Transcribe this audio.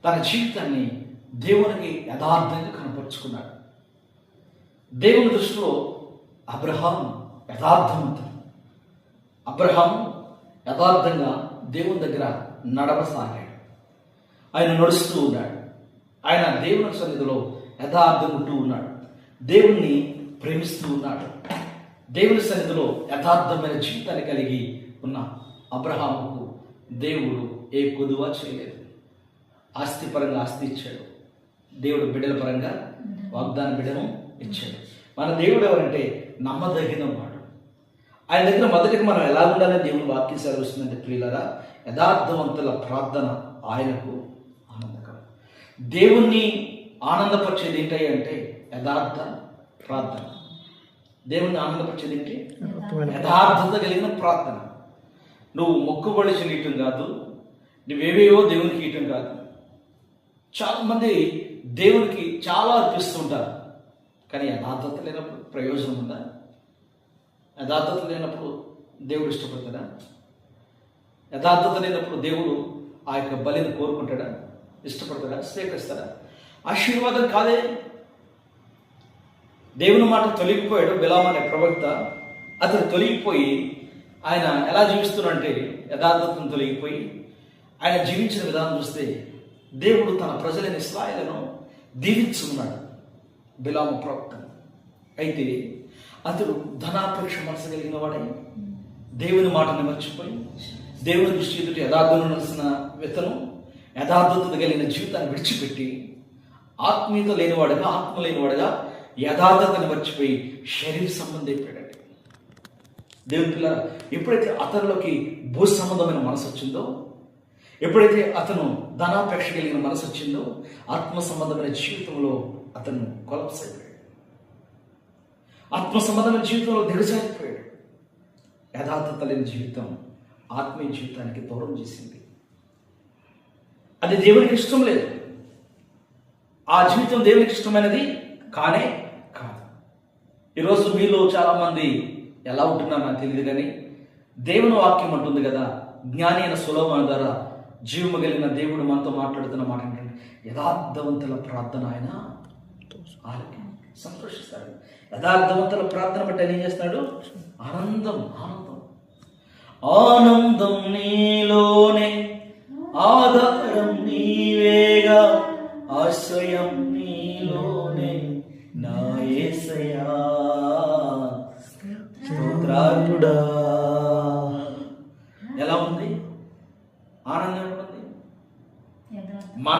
తన జీవితాన్ని దేవునికి యథార్థంగా కనపరుచుకున్నాడు. దేవుని దృష్టిలో అబ్రహాము యథార్థవంతుడు. అబ్రహాము యథార్థంగా దేవుని దగ్గర నడవసాగాడు. ఆయన నడుస్తూ ఉన్నాడు. ఆయన దేవుని సన్నిధిలో యథార్థం ఉంటూ ఉన్నాడు. దేవుణ్ణి ప్రేమిస్తూ ఉన్నాడు. దేవుని సన్నిధిలో యథార్థమైన జీవితాన్ని కలిగి ఉన్న అబ్రహాముకు దేవుడు ఏ కొదువ చేయలేదు. ఆస్తి పరంగా ఆస్తి ఇచ్చాడు. దేవుడు బిడ్డల పరంగా వాగ్దాన బిడ్డను ఇచ్చాడు. మన దేవుడు ఎవరంటే నమ్మదగిన వాడు. ఆయన దగ్గర మొదటికి మనం ఎలా ఉండాలని దేవుని వాక్యం సెలవిస్తుందంటే, ప్రియులారా, యథార్థవంతుల ప్రార్థన ఆయనకు ఆనందకరం. దేవుణ్ణి ఆనందపరిచేది ఏంటి అంటే యథార్థ ప్రార్థన. దేవుణ్ణి ఆనందపరిచేది ఏంటి? యథార్థత కలిగిన ప్రార్థన. నువ్వు మొక్కుబడి చెల్లియటం కాదు, నువ్వేవేవో దేవునికి ఇయటం కాదు. చాలామంది దేవునికి చాలా అర్పిస్తుంటారు, కానీ యథార్థత లేనప్పుడు ప్రయోజనం ఉందా? యథార్థత లేనప్పుడు దేవుడు ఇష్టపడతాడా? యథార్థత లేనప్పుడు దేవుడు ఆ యొక్క బలిని కోరుకుంటాడా? ఇష్టపడతాడా? స్వీకరిస్తాడా? ఆశీర్వాదం కాదే. దేవుని మాట తొలగిపోయాడు బిలాము అనే ప్రవక్త. అతను తొలగిపోయి ఆయన ఎలా జీవిస్తున్నాడంటే యథార్థతను తొలగిపోయి ఆయన జీవించిన విధానం చూస్తే దేవుడు తన ప్రజలైన ఇశ్రాయేలును దీవించుకున్నాడు బిలాము ప్రవక్త. అయితే అతడు ధనాపేక్ష మనసు కలిగిన వాడై దేవుని మాటను మర్చిపోయి దేవుని దృష్టి ఎదుటి యథార్థను నడిచిన వ్యతను యథార్థత కలిగిన జీవితాన్ని విడిచిపెట్టి ఆత్మీయత లేనివాడుగా, ఆత్మ లేనివాడుగా యథార్థతను మర్చిపోయి శరీర సంబంధం అయిపోయాడు. దేవుని పిల్ల, ఎప్పుడైతే అతనిలోకి భూ సంబంధమైన మనసు వచ్చిందో, ఎప్పుడైతే అతను ధనాపేక్ష కలిగిన మనసు వచ్చిందో, ఆత్మ సంబంధమైన జీవితంలో అతను కొలాప్స్ అయిపోయాడు. ఆత్మ సంబంధమైన జీవితంలో దిగజారిపోయాడు. యథార్థత లేని జీవితం ఆత్మీయ జీవితానికి దూరం చేసింది. అది దేవునికి ఇష్టం లేదు. ఆ జీవితం దేవునికి ఇష్టమైనది కానే కాదు. ఈరోజు మీలో చాలామంది ఎలా ఉంటున్నారో నాకు తెలియదు, కానీ దేవుని వాక్యం అంటుంది కదా, జ్ఞాని అయిన సొలొమోను ద్వారా జీవము కలిగిన దేవుడు మనతో మాట్లాడుతున్న మాట ఏంటంటే, యథార్థవంతుల ప్రార్థన ఆయన ఆలకి సంతోషిస్తాడు. యథార్థవంతుల ప్రార్థన బట్టి ఆయన ఏం చేస్తాడు? ఆనందం ఆనందం ఆనందం నీలోనే, ఆధారం నీవేగా, ఆశ్రయం నీలోనే నా యేసయ్యా స్తోత్రార్హుడా.